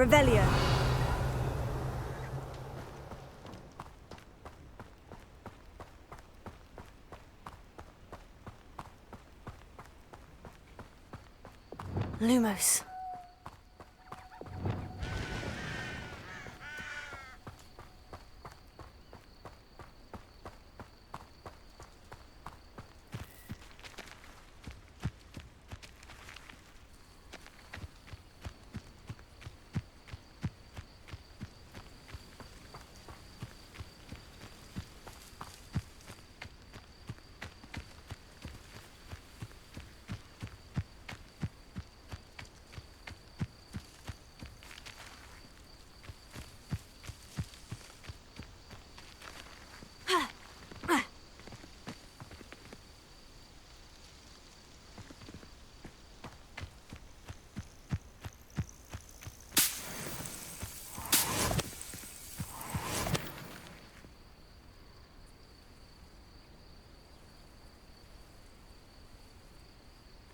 Revelio. Lumos.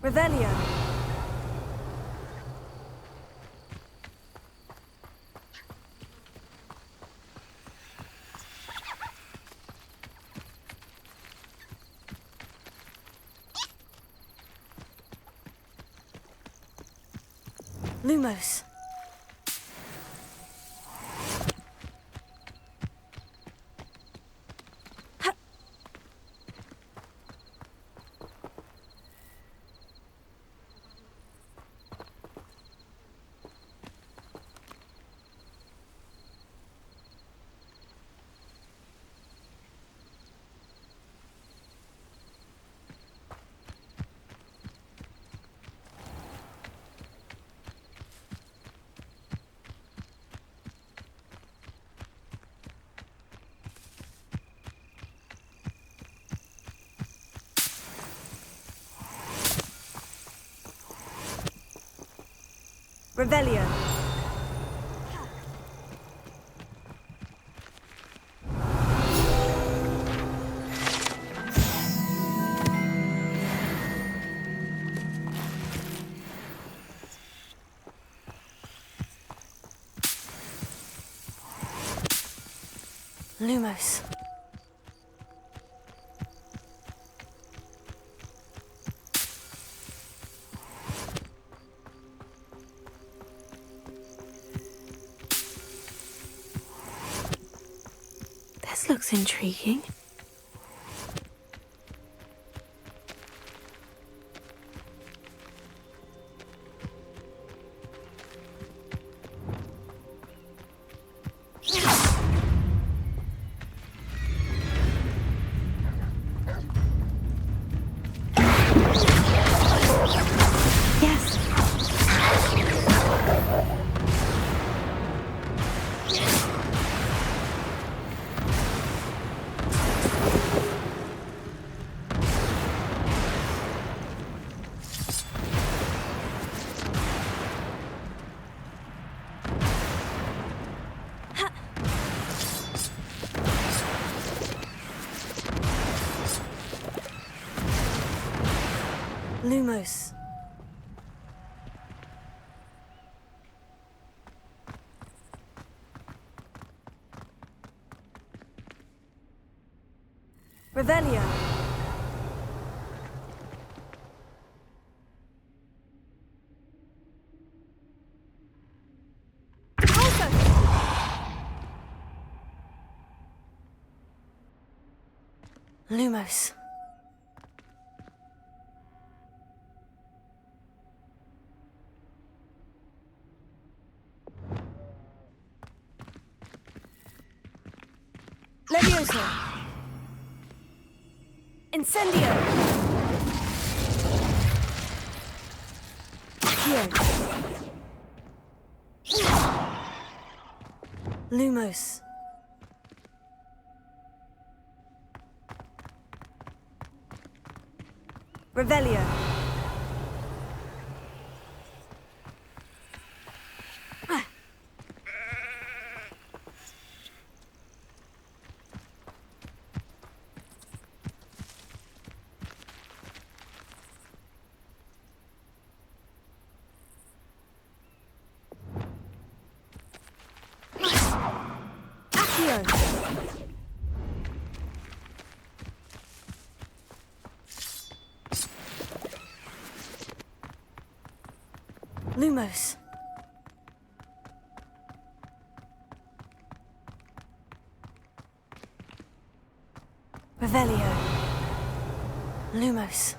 Revelio. Lumos. Revelio. Lumos. This looks intriguing. Yes. Lumos. Revelio. Lumos. Levioso. Incendio. Accio. Lumos. Revelio. Lumos. Revelio. Lumos.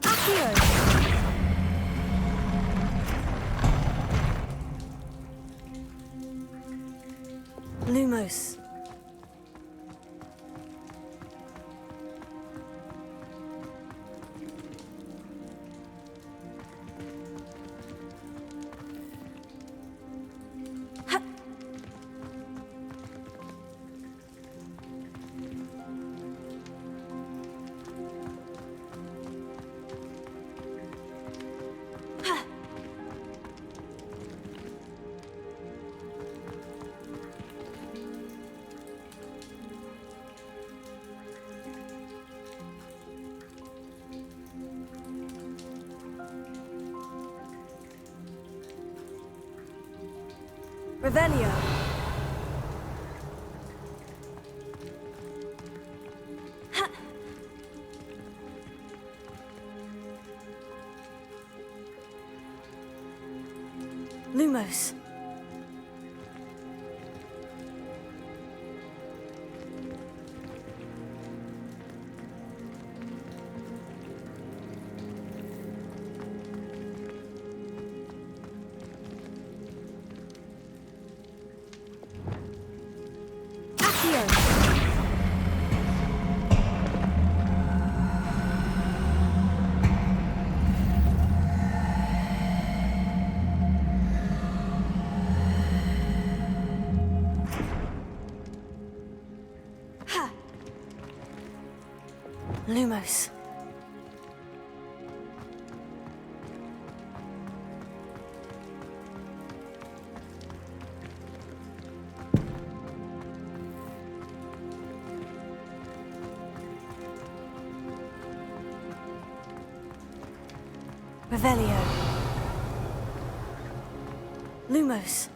Accio. Lumos. Revelio. Lumos. Accio. Lumos. Revelio. Lumos.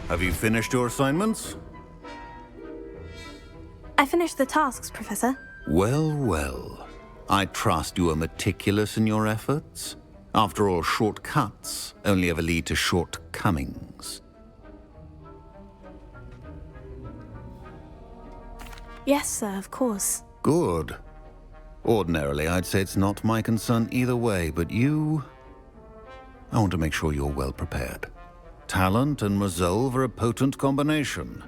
Have you finished your assignments? I finished the tasks, Professor. Well, well. I trust you are meticulous in your efforts. After all, shortcuts only ever lead to shortcomings. Yes, sir, of course. Good. Ordinarily, I'd say it's not my concern either way, but you... I want to make sure you're well prepared. Talent and resolve are a potent combination.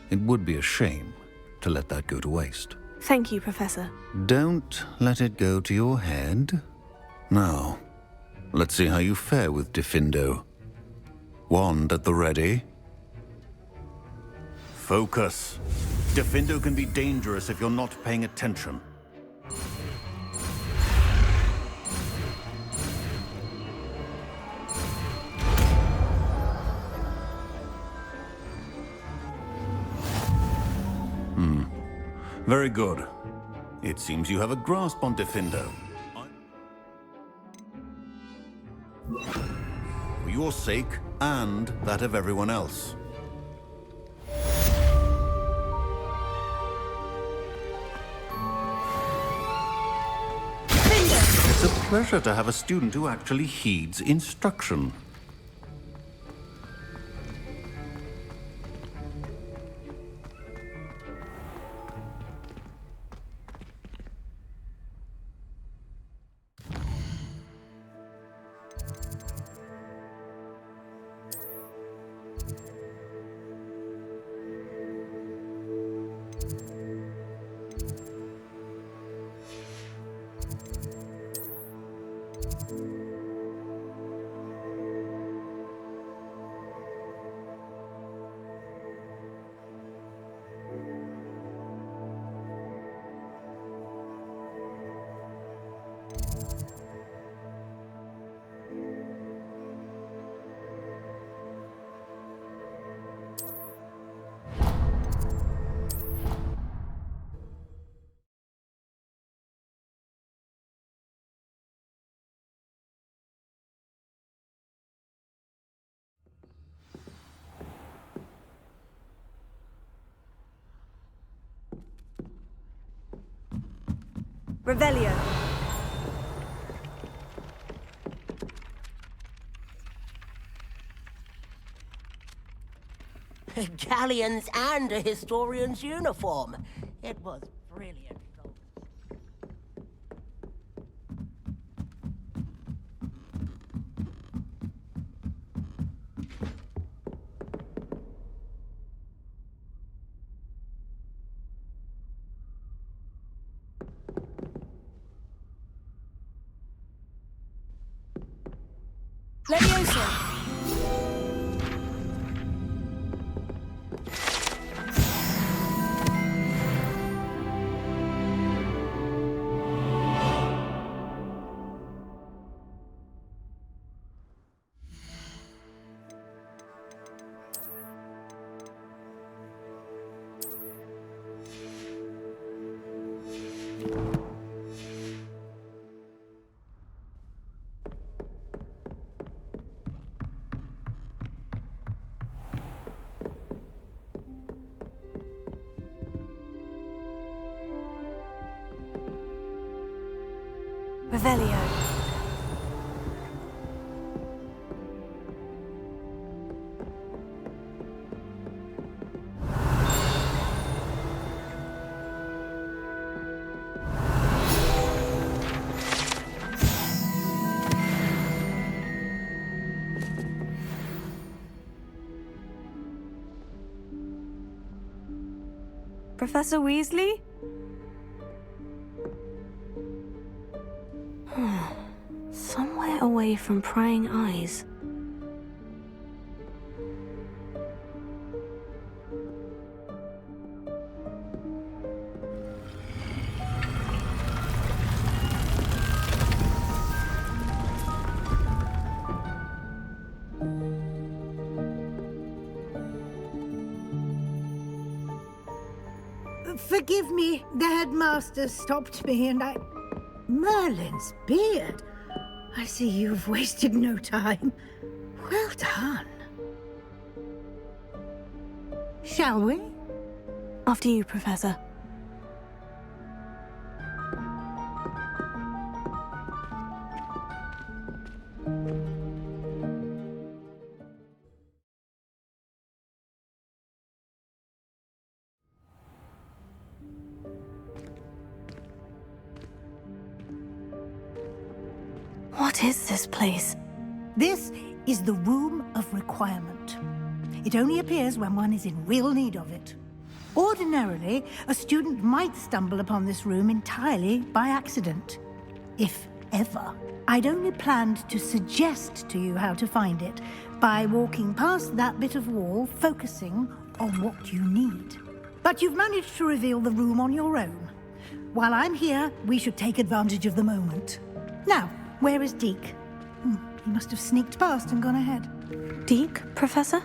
It would be a shame to let that go to waste. Thank you, Professor. Don't let it go to your head. Now, let's see how you fare with Diffindo. Wand at the ready. Focus. Diffindo can be dangerous if you're not paying attention. Very good. It seems you have a grasp on Diffindo. For your sake, and that of everyone else. It's a pleasure to have a student who actually heeds instruction. Revelio. Galleons and a historian's uniform. It was brilliant. Leviosa. Revelio. Professor Weasley? Somewhere away from prying eyes. Forgive me, the headmaster stopped me and I... Merlin's beard. I see you've wasted no time. Well done. Shall we? After you, Professor. What is this place? This is the Room of Requirement. It only appears when one is in real need of it. Ordinarily, a student might stumble upon this room entirely by accident. If ever. I'd only planned to suggest to you how to find it by walking past that bit of wall, focusing on what you need. But you've managed to reveal the room on your own. While I'm here, we should take advantage of the moment. Now, where is Deke? He must have sneaked past and gone ahead. Deke, Professor?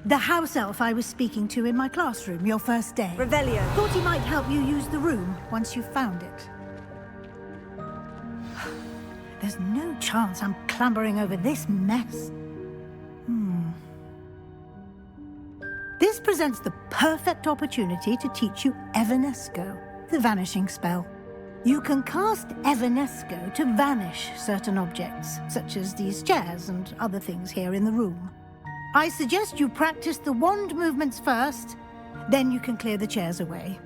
The house elf I was speaking to in my classroom your first day. Revelio. Thought he might help you use the room once you've found it. There's no chance I'm clambering over this mess. This presents the perfect opportunity to teach you Evanesco, the vanishing spell. You can cast Evanesco to vanish certain objects, such as these chairs and other things here in the room. I suggest you practice the wand movements first, then you can clear the chairs away.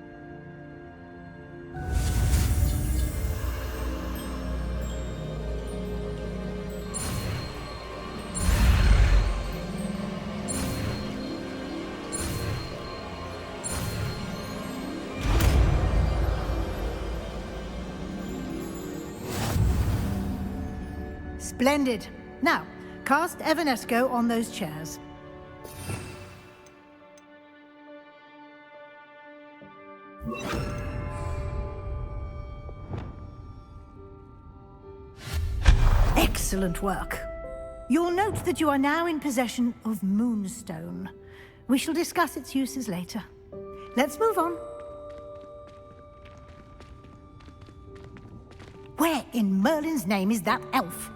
Splendid. Now, cast Evanesco on those chairs. Excellent work. You'll note that you are now in possession of Moonstone. We shall discuss its uses later. Let's move on. Where in Merlin's name is that elf?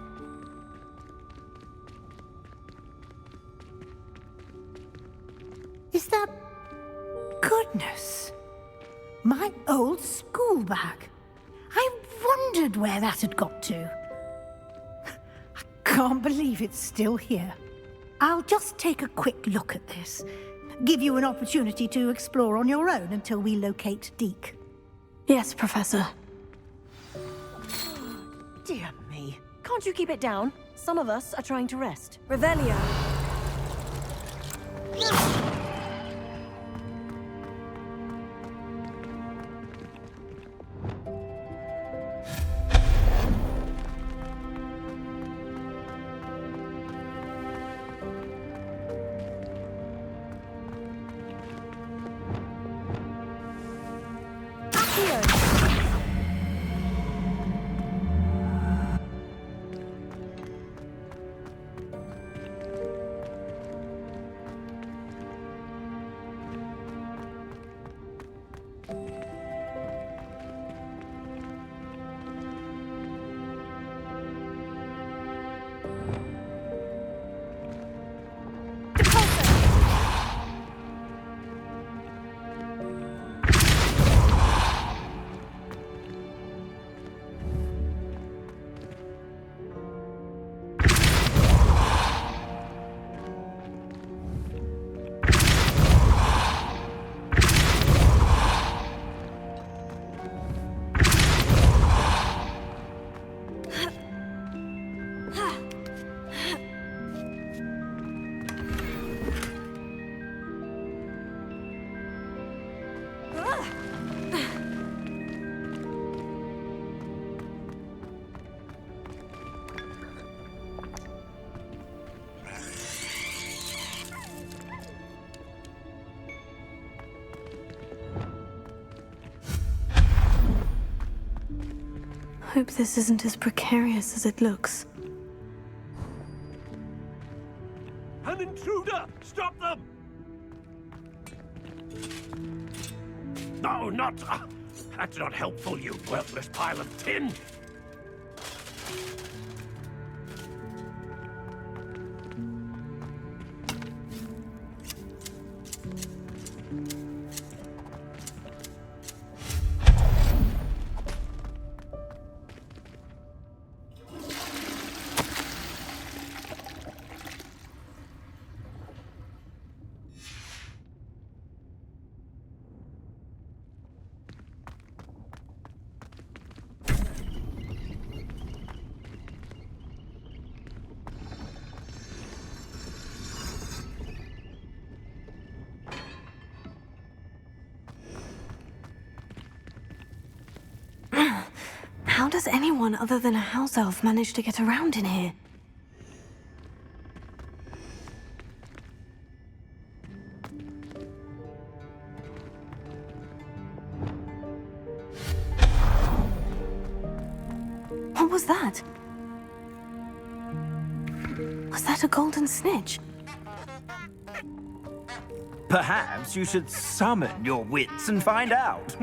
Is that... Goodness! My old school bag. I wondered where that had got to. I can't believe it's still here. I'll just take a quick look at this. Give you an opportunity to explore on your own until we locate Deke. Yes, Professor. Dear me. Can't you keep it down? Some of us are trying to rest. Revelio. Hope this isn't as precarious as it looks. An intruder! Stop them! No, not... that's not helpful, you worthless pile of tin! does anyone other than a house elf manage to get around in here? What was that? Was that a golden snitch? Perhaps you should summon your wits and find out.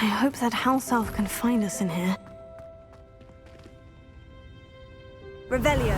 I hope that house elf can find us in here. Revelio.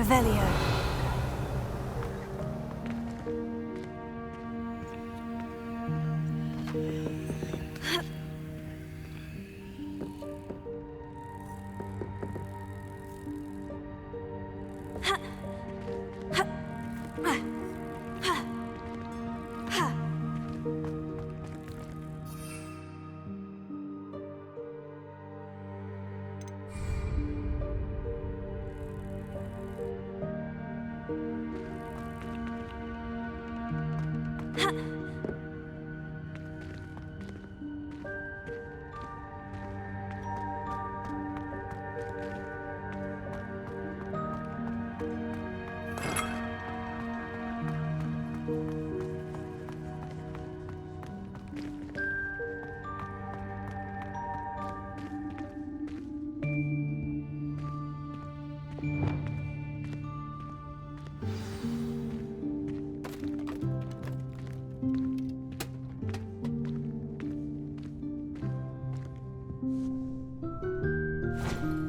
Revelio.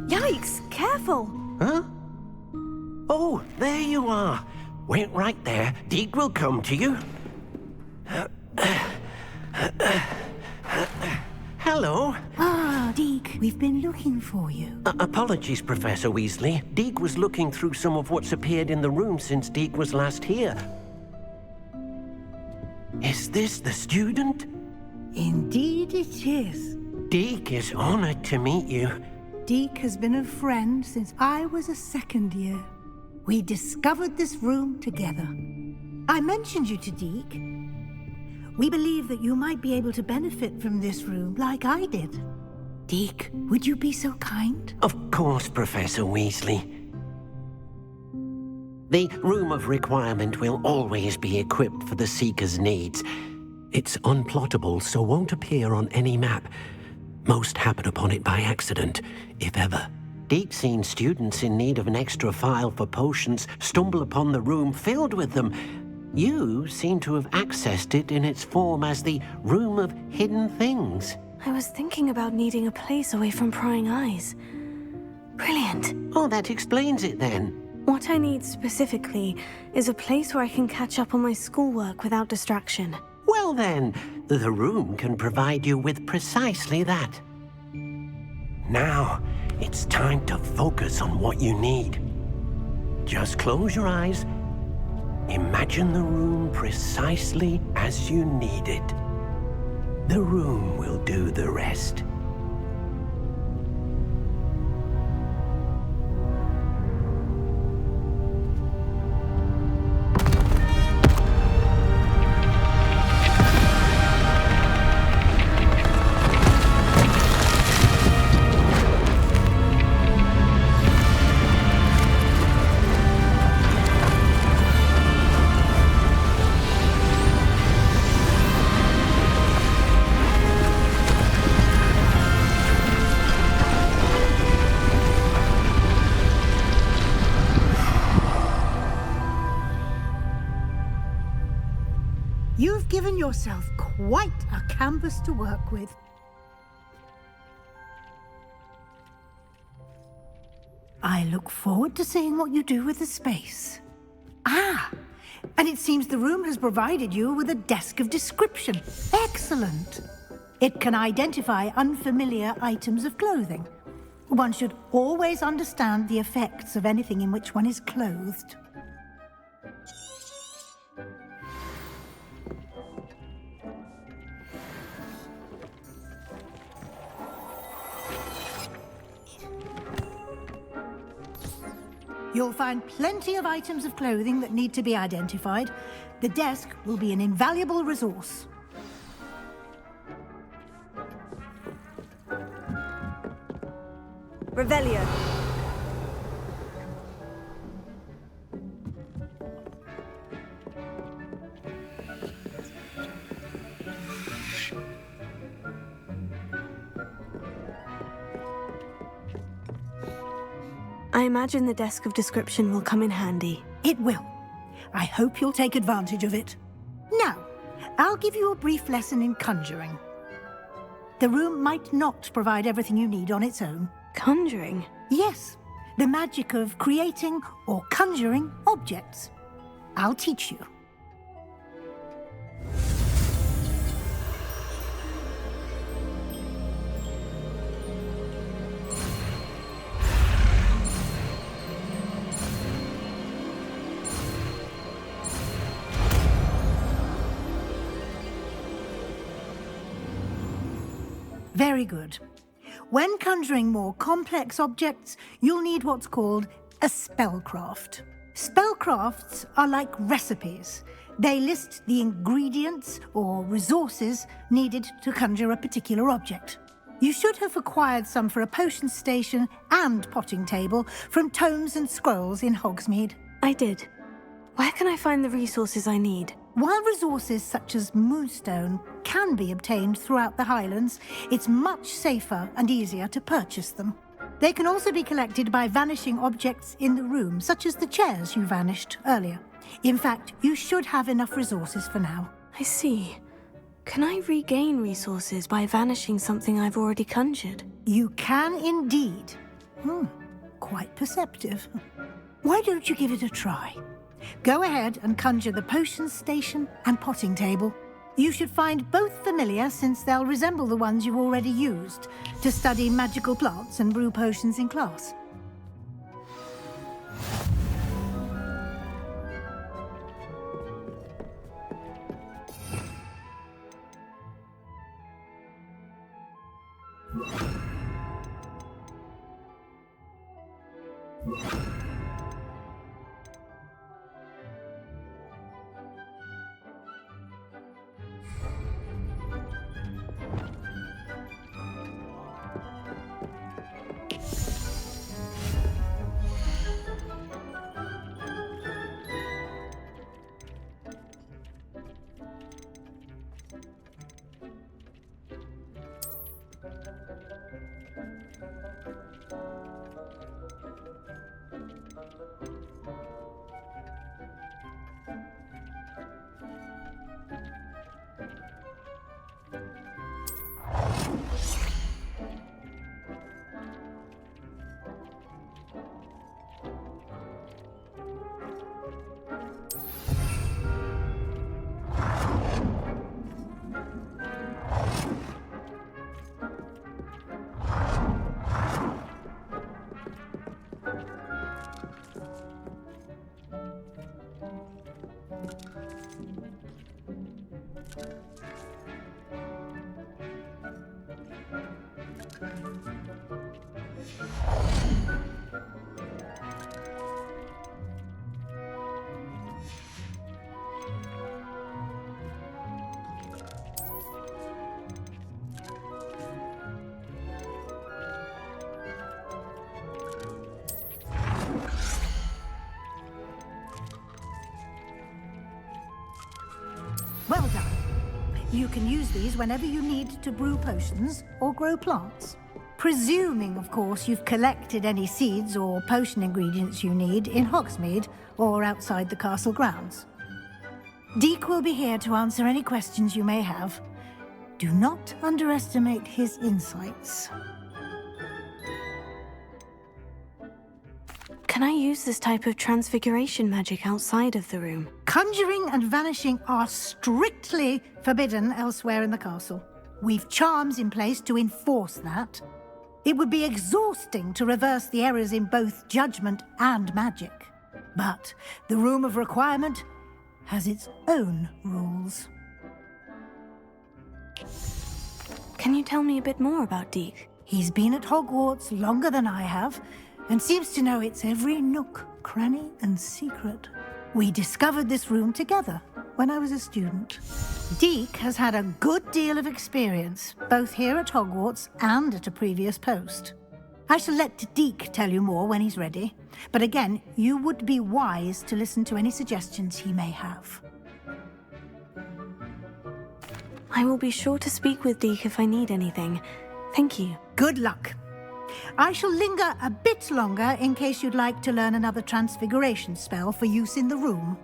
Yikes! Careful! Huh? Oh, there you are. Wait right there. Deke will come to you. Hello. Ah, Deke, we've been looking for you. Apologies, Professor Weasley. Deke was looking through some of what's appeared in the room since Deke was last here. Is this the student? Indeed it is. Deke is honored to meet you. Deke has been a friend since I was a second year. We discovered this room together. I mentioned you to Deke. We believe that you might be able to benefit from this room like I did. Deke, would you be so kind? Of course, Professor Weasley. The Room of Requirement will always be equipped for the Seeker's needs. It's unplottable, so won't appear on any map. Most happen upon it by accident, if ever. Deke's seen students in need of an extra file for potions stumble upon the room filled with them. You seem to have accessed it in its form as the Room of Hidden Things. I was thinking about needing a place away from prying eyes. Brilliant. Oh, that explains it then. What I need specifically is a place where I can catch up on my schoolwork without distraction. Well then, the room can provide you with precisely that. Now, it's time to focus on what you need. Just close your eyes. Imagine the room precisely as you need it. The room will do the rest. You've given yourself quite a canvas to work with. I look forward to seeing what you do with the space. Ah, and it seems the room has provided you with a desk of description. Excellent. It can identify unfamiliar items of clothing. One should always understand the effects of anything in which one is clothed. You'll find plenty of items of clothing that need to be identified. The desk will be an invaluable resource. Revelio. I imagine the desk of description will come in handy. It will. I hope you'll take advantage of it. Now, I'll give you a brief lesson in conjuring. The room might not provide everything you need on its own. Conjuring? Yes. The magic of creating or conjuring objects. I'll teach you. Very good. When conjuring more complex objects, you'll need what's called a spellcraft. Spellcrafts are like recipes. They list the ingredients or resources needed to conjure a particular object. You should have acquired some for a potion station and potting table from tomes and scrolls in Hogsmeade. I did. Where can I find the resources I need? While resources such as moonstone can be obtained throughout the Highlands, it's much safer and easier to purchase them. They can also be collected by vanishing objects in the room, such as the chairs you vanished earlier. In fact, you should have enough resources for now. I see. Can I regain resources by vanishing something I've already conjured? You can indeed. Quite perceptive. Why don't you give it a try? Go ahead and conjure the potion station and potting table. You should find both familiar, since they'll resemble the ones you've already used to study magical plants and brew potions in class. Well done. You can use these whenever you need to brew potions or grow plants. Presuming, of course, you've collected any seeds or potion ingredients you need in Hogsmeade or outside the castle grounds. Deek will be here to answer any questions you may have. Do not underestimate his insights. Can I use this type of transfiguration magic outside of the room? Conjuring and vanishing are strictly forbidden elsewhere in the castle. We've charms in place to enforce that. It would be exhausting to reverse the errors in both judgment and magic. But the Room of Requirement has its own rules. Can you tell me a bit more about Deek? He's been at Hogwarts longer than I have, and seems to know its every nook, cranny, and secret. We discovered this room together when I was a student. Deek has had a good deal of experience, both here at Hogwarts and at a previous post. I shall let Deek tell you more when he's ready, but again, you would be wise to listen to any suggestions he may have. I will be sure to speak with Deek if I need anything. Thank you. Good luck. I shall linger a bit longer in case you'd like to learn another transfiguration spell for use in the room.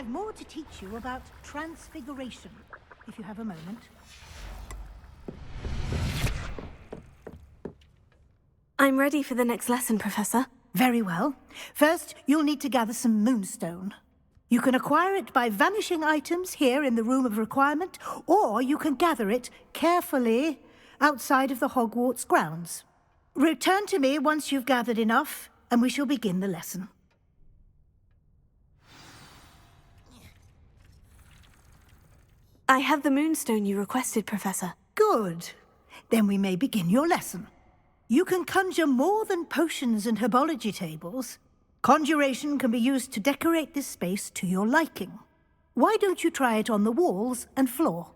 I've more to teach you about transfiguration, if you have a moment. I'm ready for the next lesson, Professor. Very well. First, you'll need to gather some moonstone. You can acquire it by vanishing items here in the Room of Requirement, or you can gather it carefully outside of the Hogwarts grounds. Return to me once you've gathered enough, and we shall begin the lesson. I have the moonstone you requested, Professor. Good. Then we may begin your lesson. You can conjure more than potions and herbology tables. Conjuration can be used to decorate this space to your liking. Why don't you try it on the walls and floor?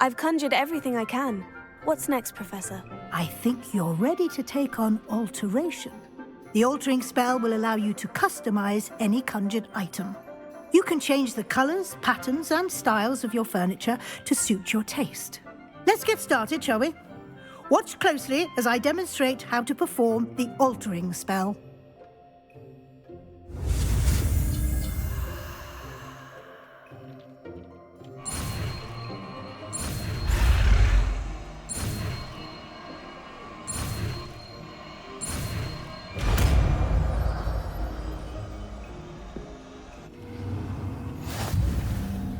I've conjured everything I can. What's next, Professor? I think you're ready to take on alteration. The altering spell will allow you to customize any conjured item. You can change the colors, patterns, and styles of your furniture to suit your taste. Let's get started, shall we? Watch closely as I demonstrate how to perform the altering spell.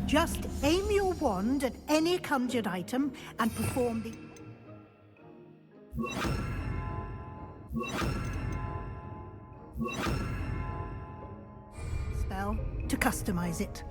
Just aim your wand at any conjured item and perform the spell to customize it.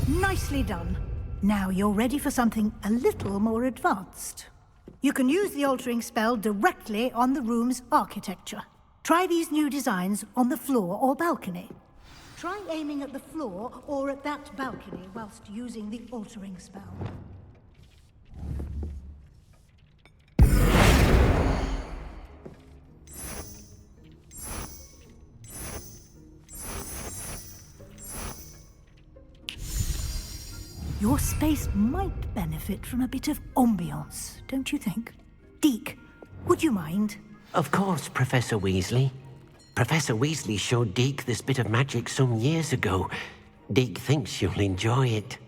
Nicely done. Now you're ready for something a little more advanced. You can use the altering spell directly on the room's architecture. Try these new designs on the floor or balcony. Try aiming at the floor or at that balcony whilst using the altering spell. Your space might benefit from a bit of ambiance, don't you think? Deke, would you mind? Of course, Professor Weasley. Professor Weasley showed Deke this bit of magic some years ago. Deke thinks you'll enjoy it.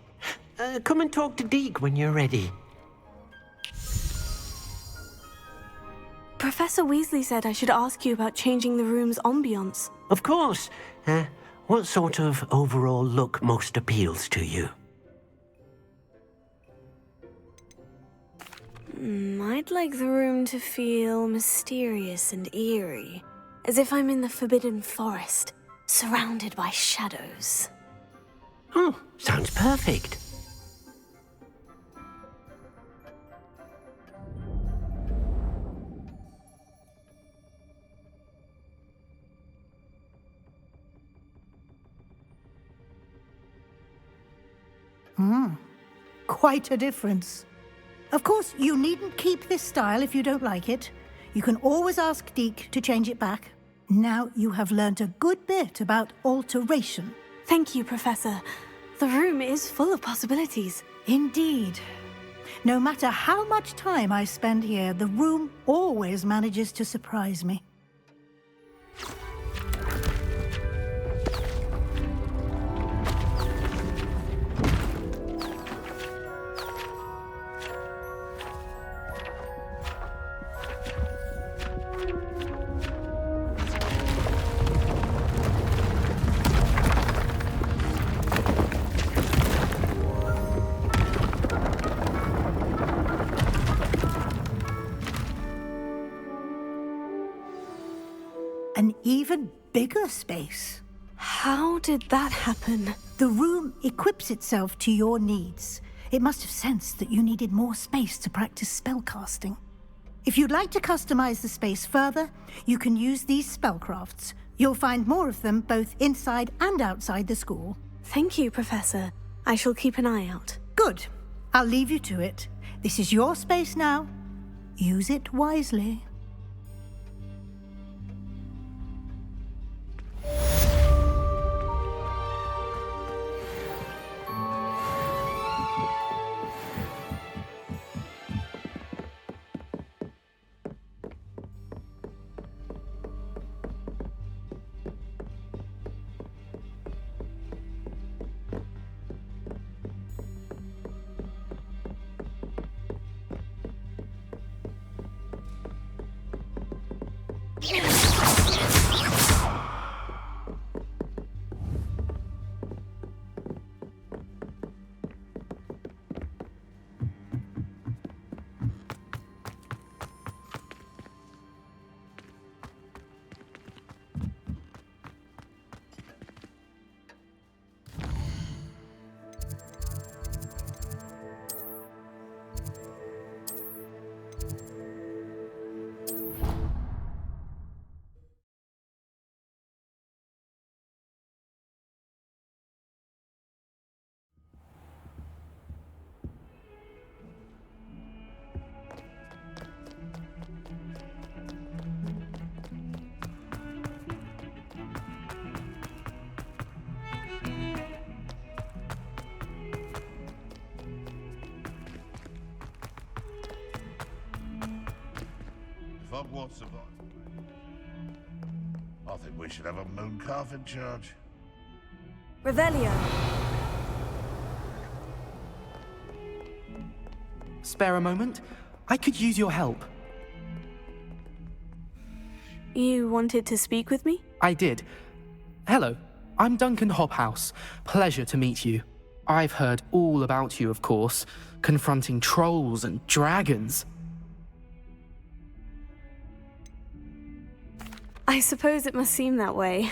Come and talk to Deke when you're ready. Professor Weasley said I should ask you about changing the room's ambiance. Of course. What sort of overall look most appeals to you? I'd like the room to feel mysterious and eerie, as if I'm in the Forbidden Forest, surrounded by shadows. Oh, sounds perfect. Quite a difference. Of course, you needn't keep this style if you don't like it. You can always ask Deke to change it back. Now you have learnt a good bit about alteration. Thank you, Professor. The room is full of possibilities. Indeed. No matter how much time I spend here, the room always manages to surprise me. An even bigger space. How did that happen? The room equips itself to your needs. It must have sensed that you needed more space to practice spellcasting. If you'd like to customize the space further, you can use these spellcrafts. You'll find more of them both inside and outside the school. Thank you, Professor. I shall keep an eye out. Good. I'll leave you to it. This is your space now. Use it wisely. If Hogwarts survives, I think we should have a mooncalf in charge. Revelio. Spare a moment? I could use your help. You wanted to speak with me? I did. Hello, I'm Duncan Hobhouse. Pleasure to meet you. I've heard all about you, of course, confronting trolls and dragons. I suppose it must seem that way.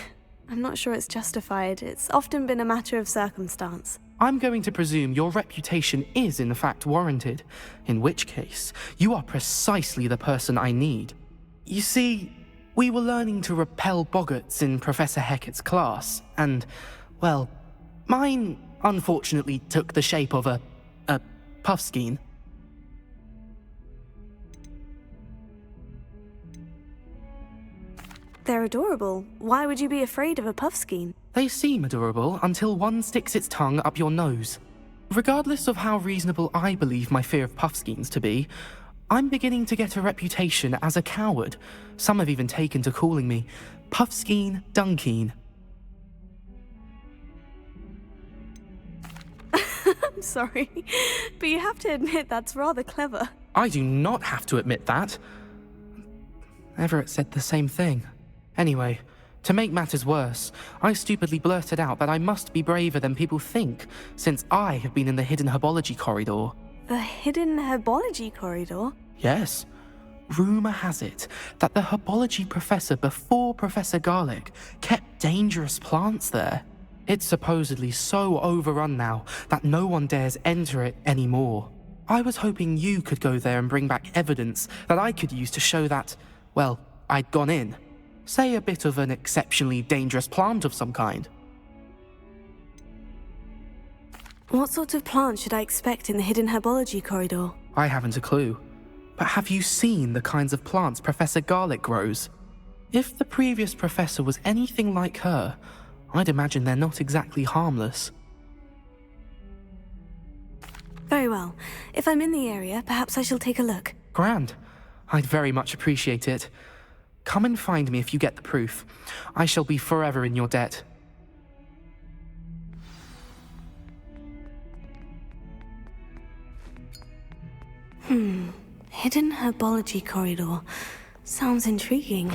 I'm not sure it's justified. It's often been a matter of circumstance. I'm going to presume your reputation is in fact warranted, in which case, you are precisely the person I need. You see, we were learning to repel boggarts in Professor Hecat's class, and, well, mine unfortunately took the shape of a puffskein. They're adorable. Why would you be afraid of a puffskein? They seem adorable until one sticks its tongue up your nose. Regardless of how reasonable I believe my fear of puffskeins to be, I'm beginning to get a reputation as a coward. Some have even taken to calling me Puffskein Dunkeen. I'm sorry, but you have to admit that's rather clever. I do not have to admit that. Everett said the same thing. Anyway, to make matters worse, I stupidly blurted out that I must be braver than people think, since I have been in the hidden herbology corridor. The hidden herbology corridor? Yes. Rumour has it that the herbology professor before Professor Garlick kept dangerous plants there. It's supposedly so overrun now that no one dares enter it anymore. I was hoping you could go there and bring back evidence that I could use to show that, well, I'd gone in. Say a bit of an exceptionally dangerous plant of some kind. What sort of plant should I expect in the hidden herbology corridor? I haven't a clue. But have you seen the kinds of plants Professor Garlick grows? If the previous professor was anything like her, I'd imagine they're not exactly harmless. Very well. If I'm in the area, perhaps I shall take a look. Grand. I'd very much appreciate it. Come and find me if you get the proof. I shall be forever in your debt. Hidden herbology corridor. Sounds intriguing.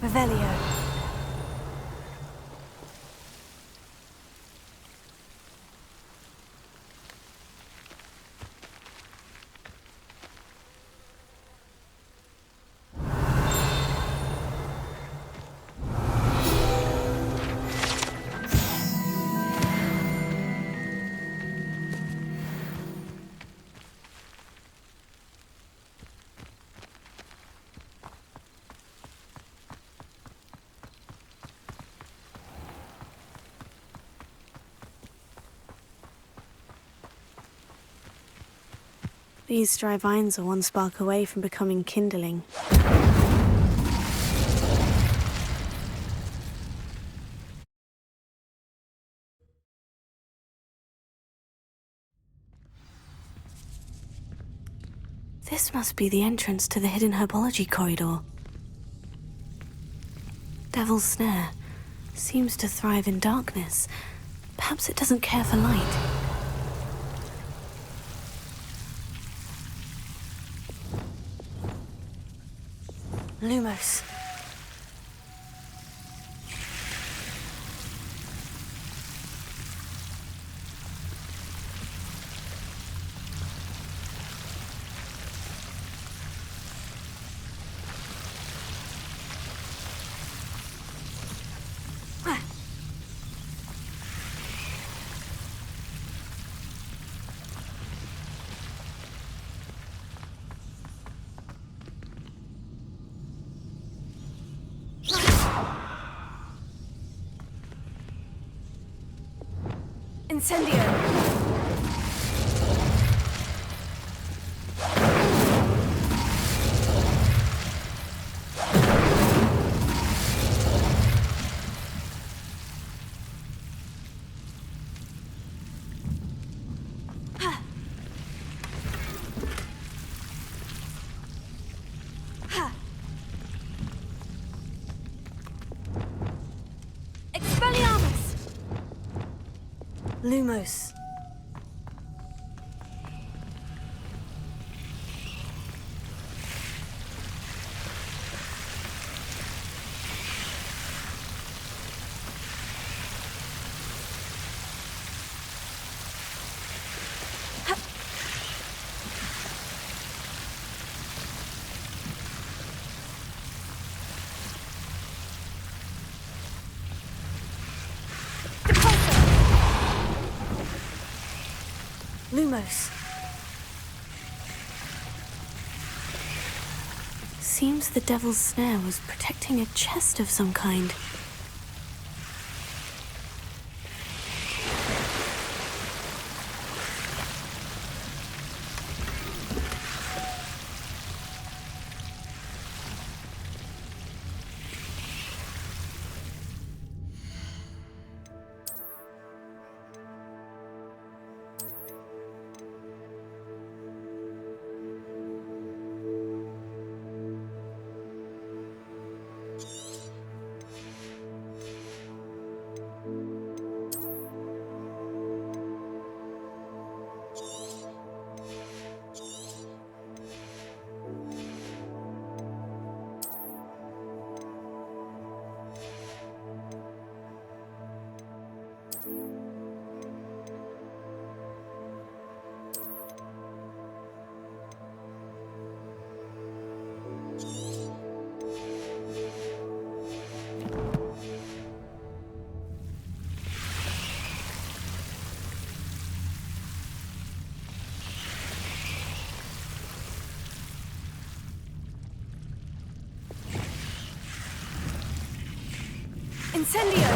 Revelio. These dry vines are one spark away from becoming kindling. This must be the entrance to the hidden herbology corridor. Devil's Snare seems to thrive in darkness. Perhaps it doesn't care for light. Lumos. Incendio! Lumos. Lumos. Seems the Devil's Snare was protecting a chest of some kind. Incendio!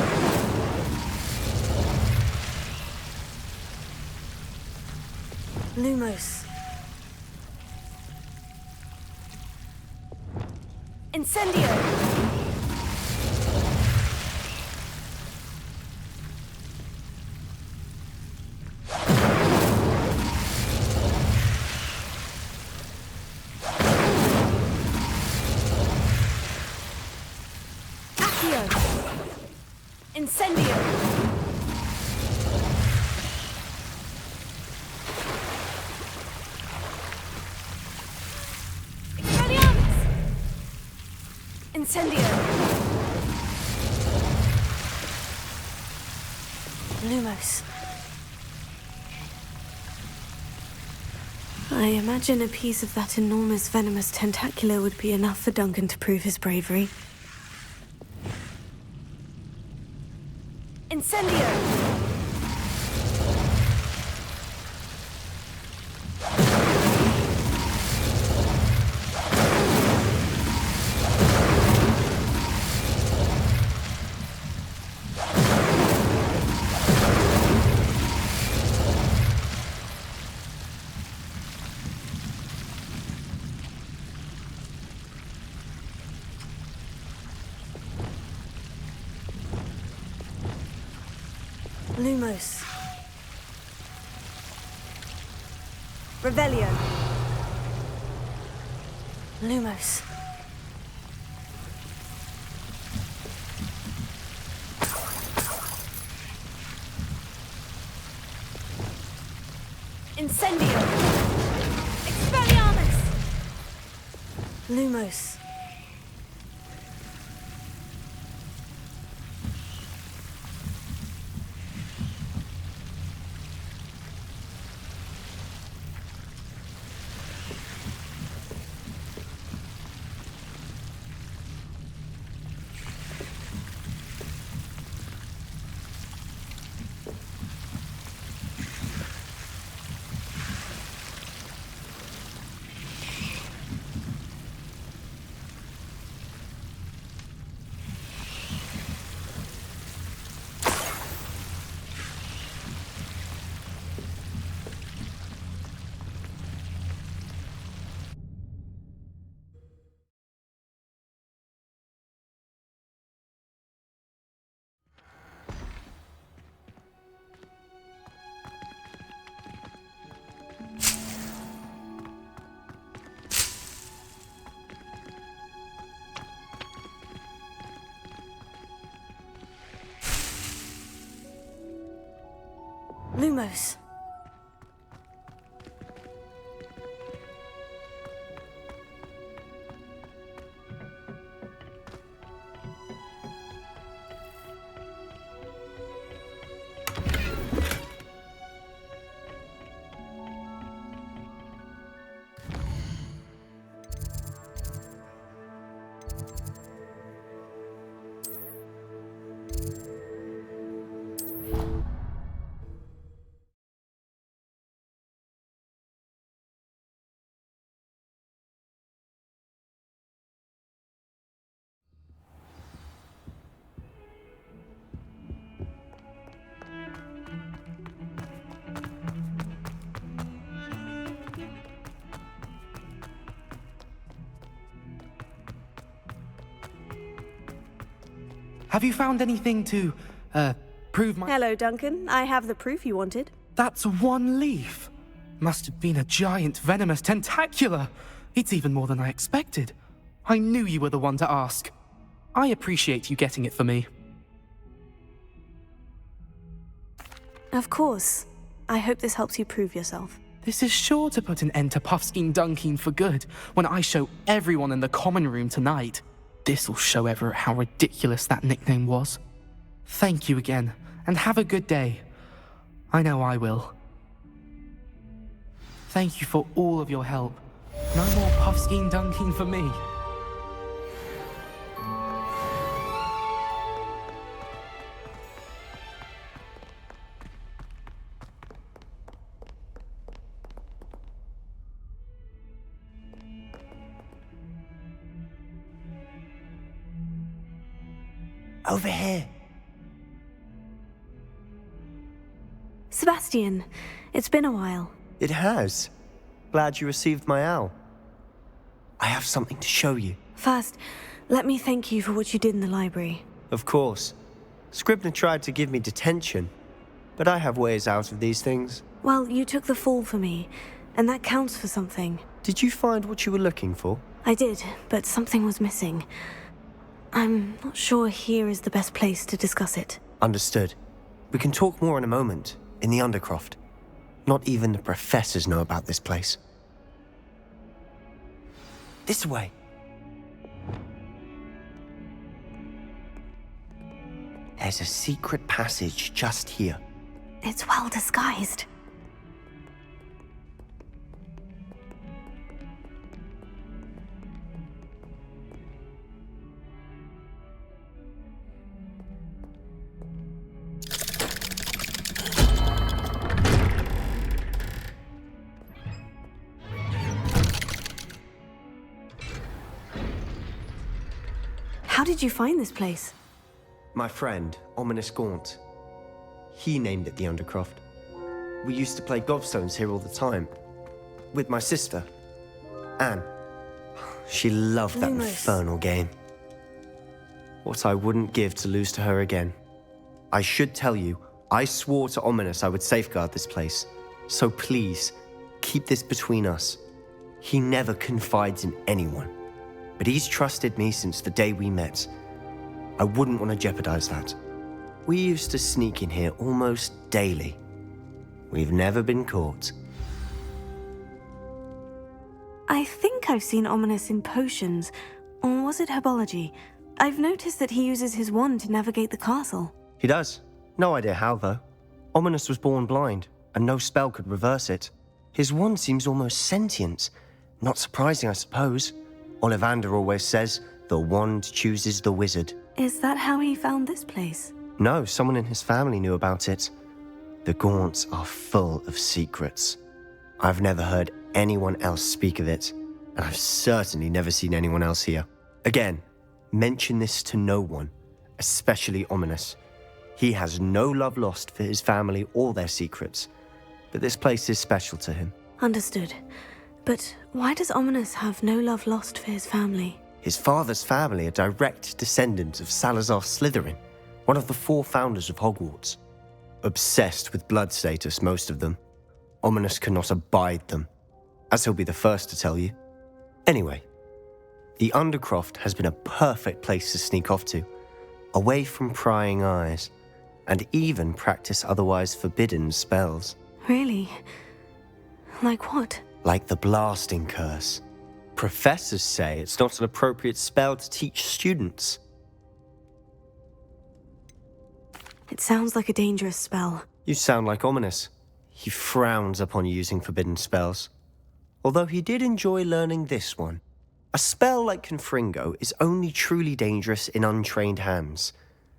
Lumos. Incendio! Accio! Incendio! Expelliarmus! Incendio! Lumos. I imagine a piece of that enormous venomous tentacular would be enough for Duncan to prove his bravery. Incendio! Lumos. Revelio. Lumos. Incendio. Expelliarmus. Lumos. Lumos. Have you found anything to, prove my... Hello, Duncan. I have the proof you wanted. That's one leaf. Must have been a giant venomous tentacula. It's even more than I expected. I knew you were the one to ask. I appreciate you getting it for me. Of course. I hope this helps you prove yourself. This is sure to put an end to Puffskein Dunkin for good when I show everyone in the common room tonight. This'll show Everett how ridiculous that nickname was. Thank you again, and have a good day. I know I will. Thank you for all of your help. No more Puffskein Dunkin for me. Over here. Sebastian, it's been a while. It has. Glad you received my owl. I have something to show you. First, let me thank you for what you did in the library. Of course. Scribner tried to give me detention, but I have ways out of these things. Well, you took the fall for me, and that counts for something. Did you find what you were looking for? I did, but something was missing. I'm not sure here is the best place to discuss it. Understood. We can talk more in a moment, in the Undercroft. Not even the professors know about this place. This way. There's a secret passage just here. It's well disguised. How did you find this place? My friend, Ominous Gaunt. He named it the Undercroft. We used to play gobstones here all the time. With my sister, Anne. She loved that infernal game. What I wouldn't give to lose to her again. I should tell you, I swore to Ominous I would safeguard this place. So please, keep this between us. He never confides in anyone. But he's trusted me since the day we met. I wouldn't want to jeopardize that. We used to sneak in here almost daily. We've never been caught. I think I've seen Ominous in potions. Or was it herbology? I've noticed that he uses his wand to navigate the castle. He does. No idea how, though. Ominous was born blind, and no spell could reverse it. His wand seems almost sentient. Not surprising, I suppose. Ollivander always says, the wand chooses the wizard. Is that how he found this place? No, someone in his family knew about it. The Gaunts are full of secrets. I've never heard anyone else speak of it, and I've certainly never seen anyone else here. Again, mention this to no one, especially Ominous. He has no love lost for his family or their secrets, but this place is special to him. Understood. But why does Ominous have no love lost for his family? His father's family are direct descendants of Salazar Slytherin, one of the 4 founders of Hogwarts. Obsessed with blood status, most of them. Ominous cannot abide them, as he'll be the first to tell you. Anyway, the Undercroft has been a perfect place to sneak off to, away from prying eyes, and even practice otherwise forbidden spells. Really? Like what? Like the blasting curse. Professors say it's not an appropriate spell to teach students. It sounds like a dangerous spell. You sound like Ominous. He frowns upon using forbidden spells. Although he did enjoy learning this one. A spell like Confringo is only truly dangerous in untrained hands.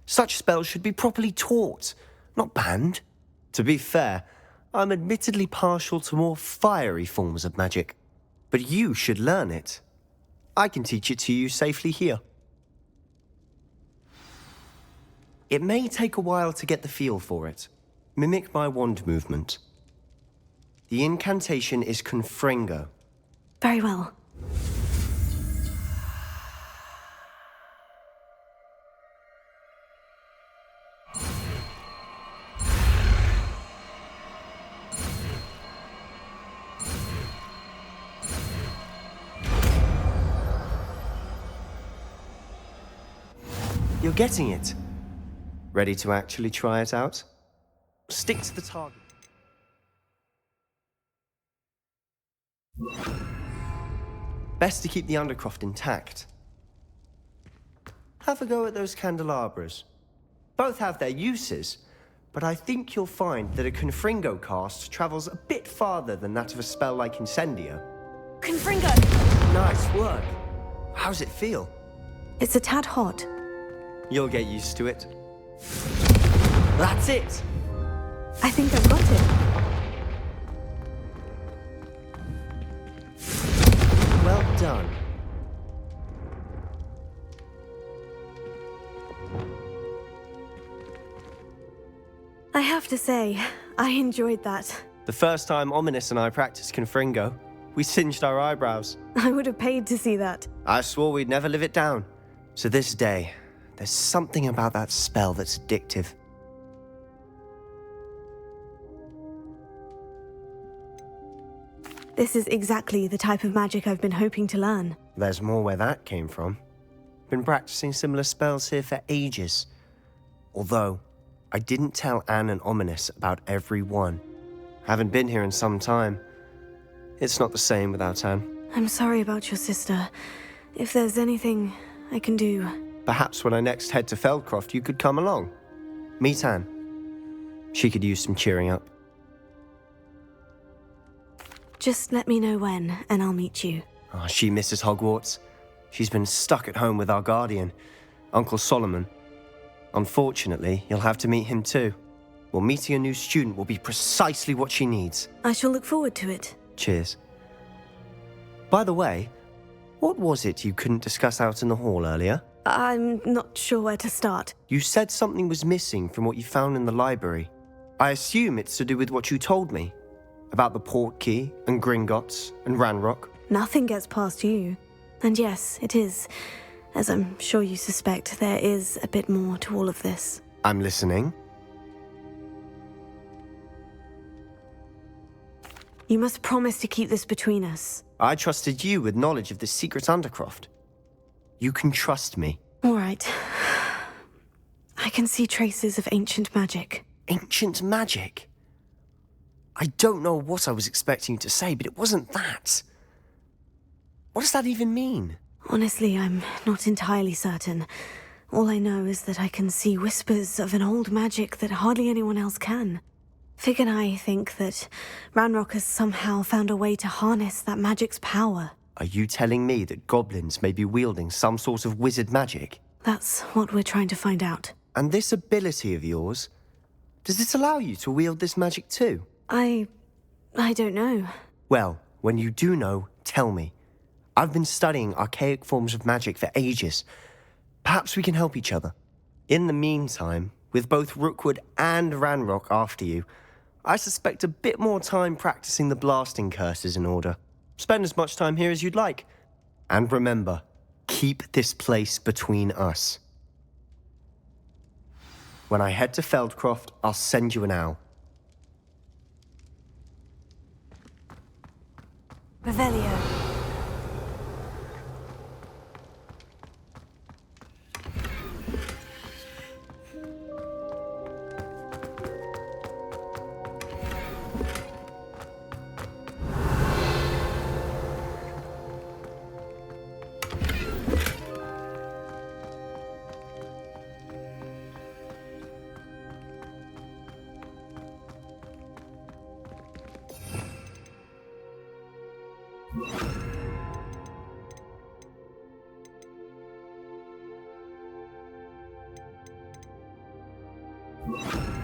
Such spells should be properly taught, not banned. To be fair, I'm admittedly partial to more fiery forms of magic. But you should learn it. I can teach it to you safely here. It may take a while to get the feel for it. Mimic my wand movement. The incantation is Confringo. Very well. You're getting it. Ready to actually try it out? Stick to the target. Best to keep the Undercroft intact. Have a go at those candelabras. Both have their uses, but I think you'll find that a Confringo cast travels a bit farther than that of a spell like Incendio. Confringo! Nice work. How's it feel? It's a tad hot. You'll get used to it. That's it! I think I've got it. Well done. I have to say, I enjoyed that. The first time Ominous and I practiced Confringo, we singed our eyebrows. I would have paid to see that. I swore we'd never live it down. To this day, there's something about that spell that's addictive. This is exactly the type of magic I've been hoping to learn. There's more where that came from. Been practicing similar spells here for ages. Although, I didn't tell Anne and Ominous about every one. Haven't been here in some time. It's not the same without Anne. I'm sorry about your sister. If there's anything I can do... Perhaps when I next head to Feldcroft, you could come along. Meet Anne. She could use some cheering up. Just let me know when, and I'll meet you. Oh, she misses Hogwarts. She's been stuck at home with our guardian, Uncle Solomon. Unfortunately, you'll have to meet him too. Well, meeting a new student will be precisely what she needs. I shall look forward to it. Cheers. By the way, what was it you couldn't discuss out in the hall earlier? I'm not sure where to start. You said something was missing from what you found in the library. I assume it's to do with what you told me. About the Portkey, and Gringotts, and Ranrock. Nothing gets past you. And yes, it is. As I'm sure you suspect, there is a bit more to all of this. I'm listening. You must promise to keep this between us. I trusted you with knowledge of the secret Undercroft. You can trust me. All right. I can see traces of ancient magic. Ancient magic? I don't know what I was expecting you to say, but it wasn't that. What does that even mean? Honestly, I'm not entirely certain. All I know is that I can see whispers of an old magic that hardly anyone else can. Fig and I think that Ranrock has somehow found a way to harness that magic's power. Are you telling me that goblins may be wielding some sort of wizard magic? That's what we're trying to find out. And this ability of yours, does it allow you to wield this magic too? I don't know. Well, when you do know, tell me. I've been studying archaic forms of magic for ages. Perhaps we can help each other. In the meantime, with both Rookwood and Ranrock after you, I suspect a bit more time practicing the blasting curse is in order. Spend as much time here as you'd like. And remember, keep this place between us. When I head to Feldcroft, I'll send you an owl. Revelio. you